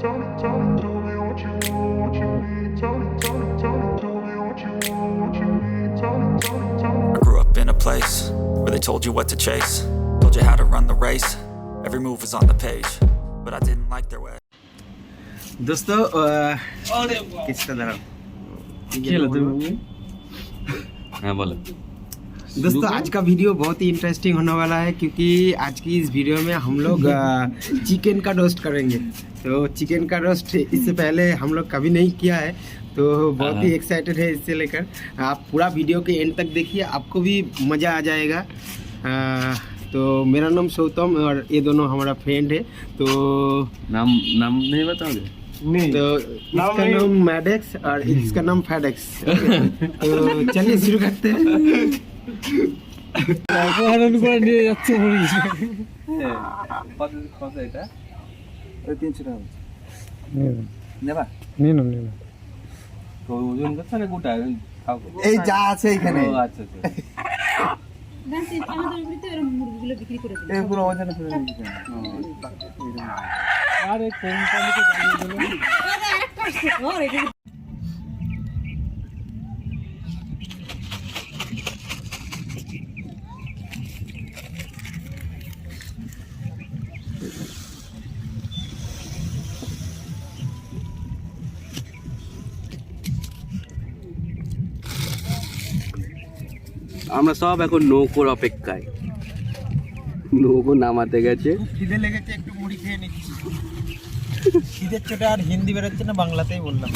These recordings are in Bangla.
grew up in a place where they told you what to chase, told you how to run the race. Every move was on the page, but I didn't like their way. दोस्तों किसका दरा हाँ बोलो दोस्तों, आज का वीडियो बहुत ही इंटरेस्टिंग होने वाला है क्योंकि आज की इस वीडियो में हम लोग चिकन का रोस्ट करेंगे। तो चिकन का रोस्ट इससे पहले हम लोग कभी नहीं किया है, तो बहुत ही एक्साइटेड है इससे लेकर। आप पूरा वीडियो के एंड तक देखिए, आपको भी मज़ा आ जाएगा। तो मेरा नाम सौतम और ये दोनों हमारा फ्रेंड है। तो नाम नहीं बताओगे? नहीं, तो इसका नाम मैडेक्स और इसका नाम फैडेक्स। तो चलिए शुरू करते हैं। এই যা আছে এখানে আমরা সব এখন নৌকোর অপেক্ষায়। নৌকো নামাতে গেছে। খিদে লেগেছে, একটু মুড়ি খেয়ে নিচ্ছি। খিদের চোটে আর হিন্দি বেরোচ্ছে না, বাংলাতেই বললাম।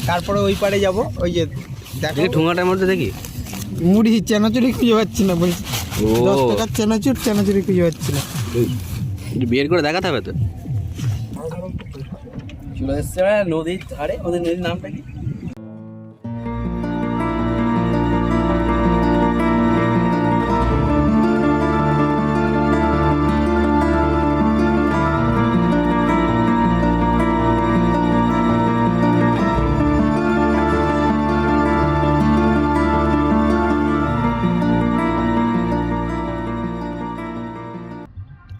তারপরে ওই পারে যাব, ওই যে দেখি ঠোঙাটার মধ্যে দেখি মুড়ি চেনাচুরি খুঁজে পাচ্ছি না, বলছি 10 টাকার চেনাচুরি খুঁজে পাচ্ছি না। বের করে দেখাতে হবে তো। চলে এসছে নদীর ধারে। ওদের নদীর নামটা কি?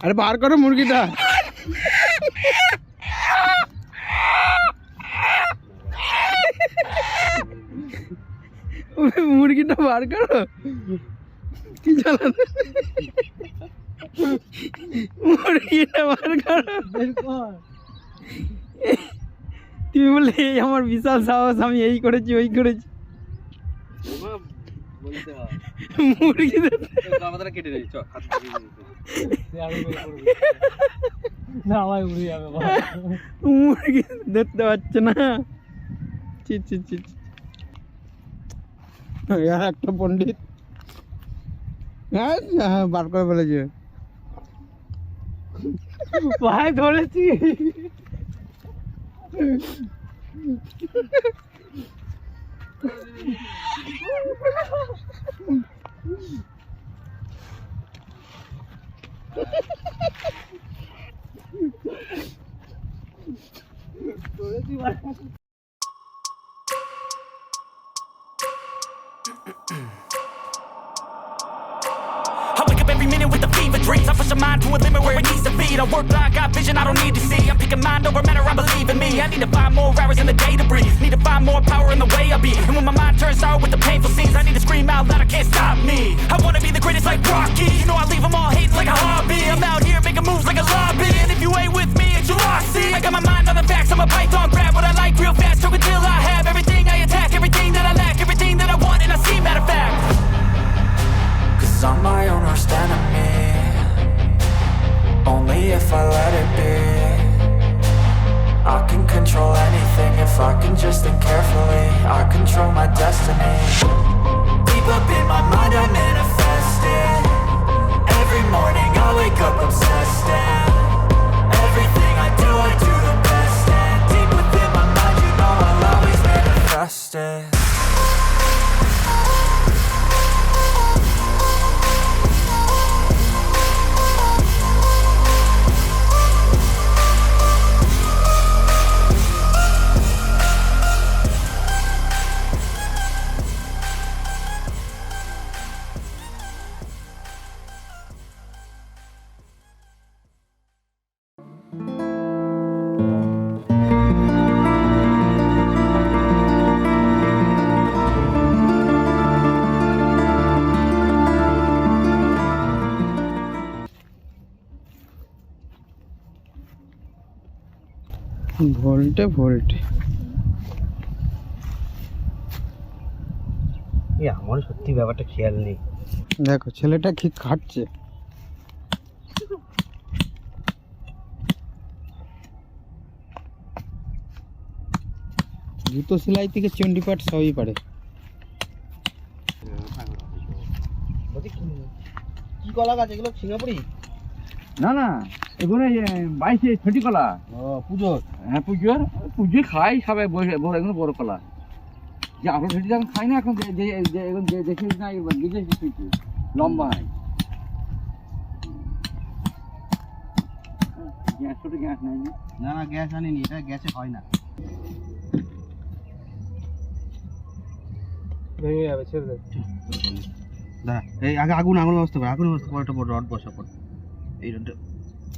আরে বার করো মুরগিটা। মুরগিটা বার করো। কি জ্বালা, মুরগিটা বার করো। তুমি বললে এই আমার বিশাল সাহস, আমি এই করেছি ওই করেছি। মুরগি কেটে নেই মুরগি দেখতে পাচ্ছে না। একটা পণ্ডিত হ্যাঁ বার করে ফেলেছে, ভাই ধরেছি। I wake up every minute with the fever dreams. I push my mind to a limit where it needs to be. I work blind, got vision I don't need to see. I'm picking mind over matter, I believe in me. I need to find more hours in the day to breathe. Need to find more power in the way I be. And when my mind turns sour with the painful scenes, I need to scream out loud, I can't stop me. I wanna be the greatest like Rocky. You know I leave them all hating like a hobby. I'm out here making moves like a lobby. And if you ain't with me, it's your loss, see. I got my mind on the facts, I'm a python. Grab what I like real fast, choke until I have everything I attack. Everything that I lack, everything that I want, and I see, matter of fact. Cause I'm my own worst enemy. Only if I let it be. I can control anything if I can just think carefully. I control my destiny. Deep up in my mind I manifest it. Every morning I wake up obsessed, and everything I do the best. And deep within my mind you know I'll always manifest it. ভোল্টে ভোল্টে। আমার সত্যি ব্যাপারটা খেয়াল নেই। দেখো ছেলেটা কি খাটছে। জুতো সেলাই থেকে চণ্ডীপাঠ সবই পারে। কি কলা গাছ এগুলো? সিঙ্গাপুরি? না না, এগুলো 22 ছোটি কলা। ও পুজোর? হ্যাঁ পুজোয় খাই সবাই বড়, এগুলো বড় কলা। যে আমরা ছোটি যখন খাই না এখন, এখন দেখে না বিদেশ লম্বা হয়। গ্যাস ছোট গ্যাস নাই না? না না, গ্যাস আনিনি, এটা গ্যাসে হয় না। ভেঙে যাবে, ছেড়ে দে। দাঁড়া, এই আগে আগুন ব্যবস্থা কর, আগুন ব্যবস্থা করে একটা বড় রড বসা পড়। এই রডটা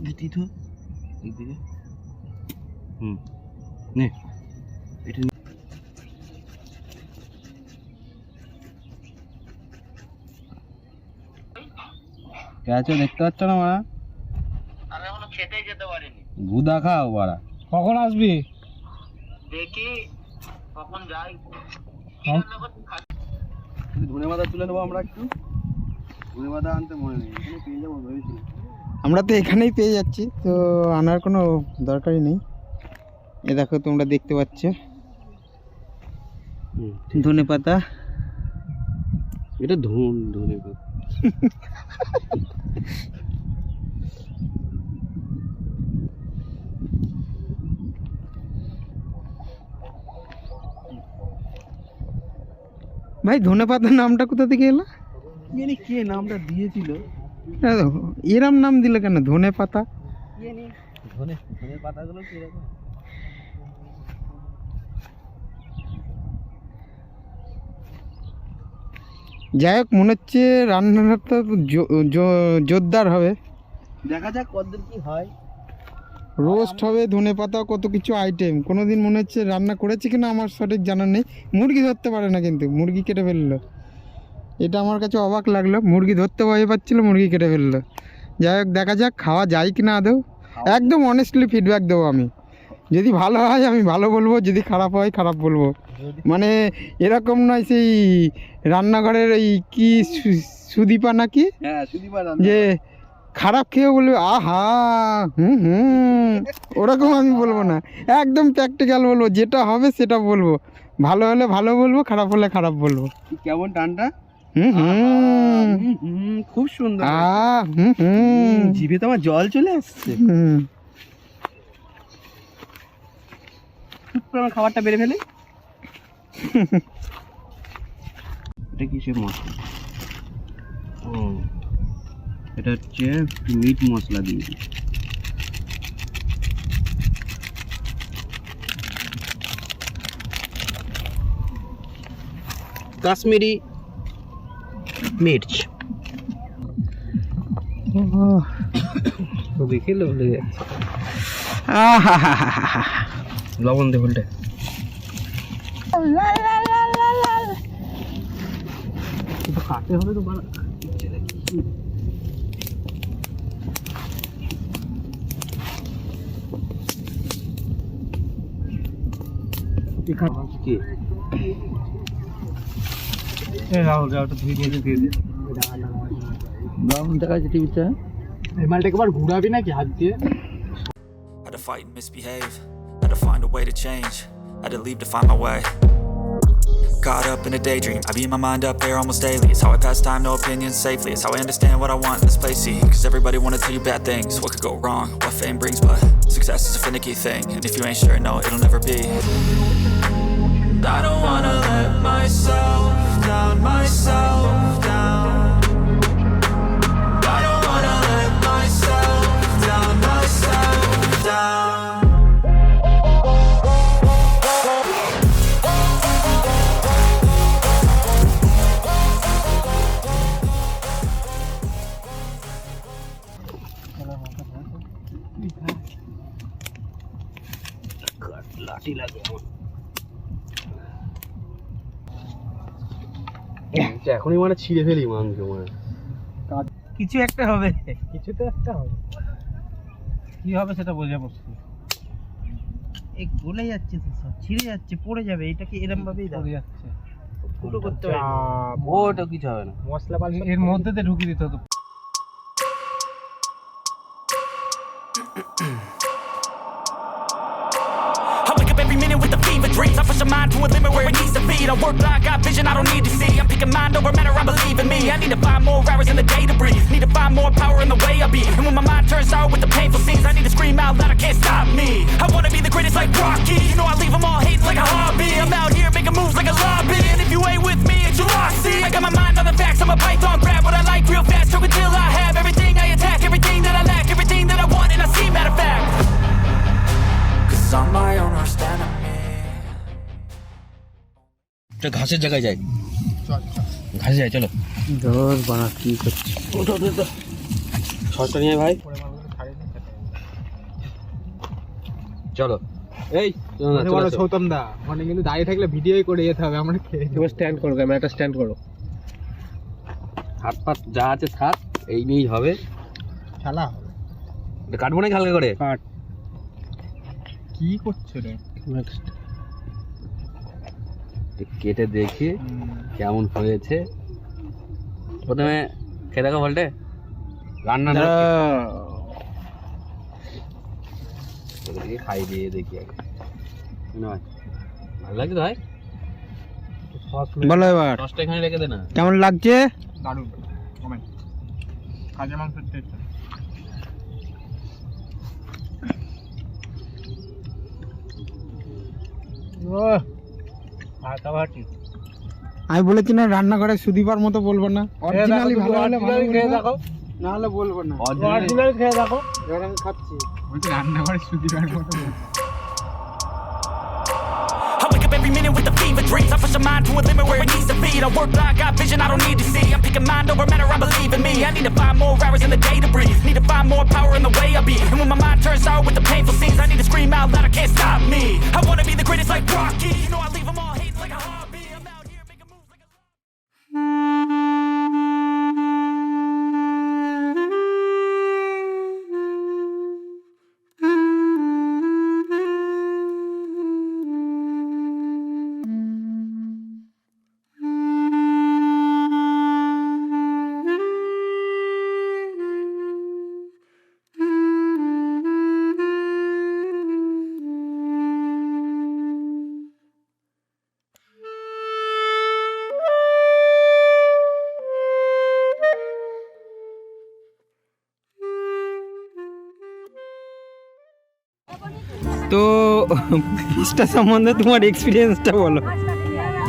দিতেই তো এইদিকে। নে এটা ক্যাচও দেখতে পাচ্ছ না মারা? আমি এখনো খেতেই যেতে পারিনি। ভুদা খাও বাড়া। কখন আসবি? দেখি কখন যাই। ধনে পাতা তুলে নেবো আমরা একটু। ধনে পাতা আনতে মনে নেই, এখানে পেয়ে যাবো ভেবেছিলাম। আমরা তো এখানেই পেয়ে যাচ্ছি, তো আনার কোনো দরকারই নেই। এ দেখো তোমরা দেখতে পাচ্ছ ধনে পাতা। এটা ধনে পাতা। ভাই ধনে পাতার নামটা কোথা থেকে এলো? জানি কে নামটা দিয়েছিল। এরম নাম দিল কেন ধনে পাতা? ধনে পাতাগুলো কিরকম? যাই হোক, মনে হচ্ছে রান্নাটা জোরদার হবে। দেখা যাক কতদিন কি হয়। রোস্ট হবে, ধনে পাতা, কত কিছু আইটেম। কোনোদিন মনে হচ্ছে রান্না করেছে কিনা আমার সঠিক জানা নেই। মুরগি ধরতে পারে না, কিন্তু মুরগি কেটে ফেললো। এটা আমার কাছে অবাক লাগলো, মুরগি ধরতে ভয় পাচ্ছিল, মুরগি কেটে ফেললো। যাই হোক, দেখা যাক খাওয়া যায় কিনা আদৌ। একদম অনেস্টলি ফিডব্যাক দেবো আমি। যদি ভালো হয় আমি ভালো বলবো, যদি খারাপ হয় খারাপ বলবো। মানে এরকম নয় সেই রান্নাঘরের এই কি সুদীপা নাকি, হ্যাঁ সুদীপা, যে খারাপ খেয়ে বলবে আহা ওরকম আমি বলবো না। একদম প্র্যাকটিক্যাল বলবো, যেটা হবে সেটা বলবো। ভালো হলে ভালো বলবো, খারাপ হলে খারাপ বলবো। কেমন টানটা? খুব সুন্দর। জিভে তো আমার জল চলে আসছে। আমার খাবারটা বেড়ে ফেলে। এটা কিসের মশলা? এটা হচ্ছে মিট মশলা দিয়েছি। কাশ্মীরি মির্চ। দেখে বলে যাচ্ছে লবণ দিয়ে উল্টে। কাটতে হবে তো বাড়া। কি রাহুল রাহুলটা ধুয়ে দিয়ে দিয়ে ব্রাউন দেখা যাচ্ছে টিভিটা। এই মালটাকে একবার ঘুরাবি নাকি হাত দিয়ে? Had to fight and misbehave, had to find a way to change, had to leave to find my way. Caught up in a daydream, I beat my mind up there almost daily. It's how I pass time, no opinions safely. It's how I understand what I want in this place, see. Cause everybody wanna tell you bad things, what could go wrong, what fame brings. But success is a finicky thing, and if you ain't sure, no, it'll never be. I don't wanna let myself down, myself down. I don't wanna let myself down, myself down. লাঠি লাগে এখনই মানে ছিঁড়ে ফেলি মাংস। মানে কিছু একটা হবে, কিছু তো একটা হবে। কি হবে সেটা বোঝা মুশকিল। এই গলে যাচ্ছে তো সব ছিঁড়ে যাচ্ছে পড়ে যাবে এটা কি এরকম ভাবেই দাও যাচ্ছে ফুটো করতে হবে ওটা কিছু হবে না মশলা এর মধ্যে ঢুকিয়ে দিতে হতো I wake up every minute with the fever dreams. I push my mind to a limit where it needs to be. I work blind, got vision I don't need to see. I'm picking mind over matter, I believe in me. I need to find more hours in the day to breathe. Need to find more power in the way I be. And when my mind turns sour with the painful scenes, I need to scream out loud, I can't stop me. I wanna be the greatest like Rocky. You know I leave them all hating like a hobby. I'm out here making moves like a lobby. And if you ain't with me, it's your loss. See, I got my mind on the facts. I'm a python, grab what I like real fast. Choke until I have everything I attack. Everything that I lack, everything that I want. And I see, matter of fact, 'cause I'm my own worst enemy. তো ঘাসের জায়গায় যাই ঘাসে যাই চলো দর বানা কি করছিস ওঠো তো শর্টটা নিয়ে ভাই চলো এই বলো সৌতম দা মানে কিন্তু দাঁড়িয়ে থাকলে ভিডিওই করে যেতে হবে আমরা এবার স্ট্যান্ড করো ক্যামেরাটা স্ট্যান্ড করো হাত পাত যা আছে থাক এই নিয়েই হবে খেলা কাটবো না হালকা করে কাট কি করছো রে নেক্সট কেটে দেখি কেমন হয়েছে প্রথমে খেয়ে দেখো ভল্টে রান্না খাই দিয়ে দেখি আগে ভালো লাগছে ভাই বলো এবার সসটা এখানে রেখে দে না কেমন লাগছে দারুণ কমেন্ট কাজে মাংসের টেস্ট আমি বলেছি না রান্না করে সুদীপার মতো বলবো না অরিজিনালি ভালো হলে খেয়ে দেখো না হলে বলবো না অরিজিনালি খেয়ে দেখো এবার আমি খাচ্ছি বলছি রান্না করে সুদীপার মতো I wake up every minute with the fever dreams. I push my mind to a limit where it needs to be. I work blind, got vision I don't need to see. I'm picking mind over matter, I believe in me. I need to find more hours in the day to breathe. Need to find more power in the way I be. And when my mind turns sour with the painful scenes, I need to scream out loud, I can't stop me. I wanna be the greatest like Rocky. You know I leave them all hating like a hobby. I'm out here making moves like a তো ফিশটা সম্বন্ধে তোমার এক্সপিরিয়েন্সটা বলো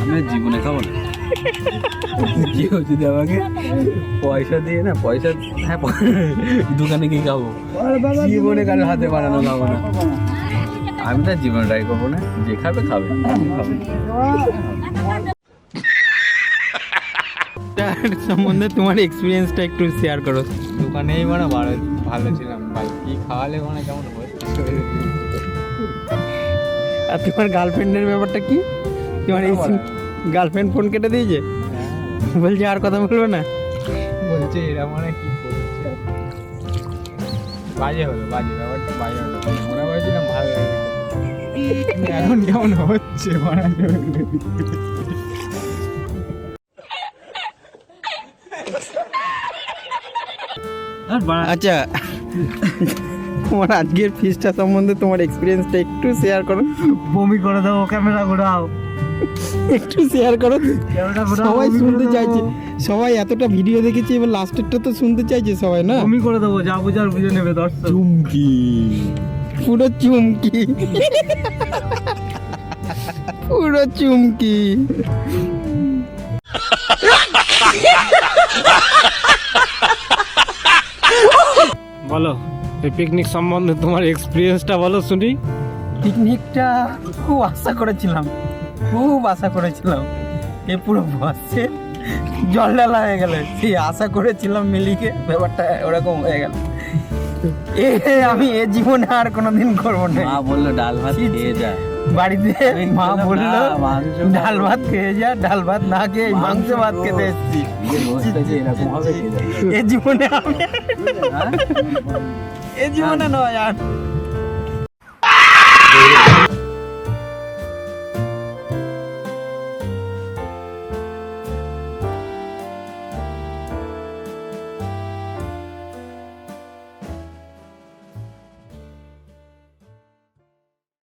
আমি জীবনে খাবো না কেউ যদি আমাকে পয়সা দিয়ে না পয়সা হ্যাঁ দোকানে গিয়ে খাবো জীবনে কারোর হাতে বানানো খাবো না আমি তো জীবনে ট্রাই করবো না যে খাবে খাবে সম্বন্ধে তোমার এক্সপিরিয়েন্সটা একটু শেয়ার করো দোকানেই মানে ভালো ছিলাম ভাই কি খাওয়ালে মানে কেমন হচ্ছে আর তোমার গার্লফ্রেন্ডের ব্যাপারটা কি তোমার গার্লফ্রেন্ড ফোন কেটে দিয়েছে বলছে আর কথা বলবে না বলছে এরা মানে কি করছে বাজে হলো ব্যাপারটা বাজে হলো মনে করেছিলাম ভালো লাগে এখন কেমন হচ্ছে আচ্ছা তোমার আজকের ফিশটা সম্বন্ধে তোমার এক্সপিরিয়েন্সটা একটু শেয়ার করো বমি করে দাও ক্যামেরা ঘোরাও একটু শেয়ার করো সবাই শুনতে চাইছে সবাই এতটা ভিডিও দেখেছি এবার লাস্টেরটা তো শুনতে চাইছে সবাই না বমি করে দেবো যা বুঝার বুঝে নেবে দর্শক চুমকি পুরো চুমকি পুরো চুমকি বলো এই পিকনিক সম্বন্ধে তোমার এক্সপিরিয়েন্সটা বলো শুনি পিকনিকটা খুব আশা করেছিলাম এ পুরো বসে জল ঢালা হয়ে গেল সেই আশা করেছিলাম মিলিকে ব্যাপারটা ওরকম হয়ে গেল আমি এ জীবনে আর কোনোদিন করবো না মা বললো ডাল ভাত খেয়ে যা বাড়িতে মা বললো ডাল ভাত খেয়ে যা ডাল ভাত না খেয়ে মাংস ভাত খেতে এসেছি এ জীবনে নয় আর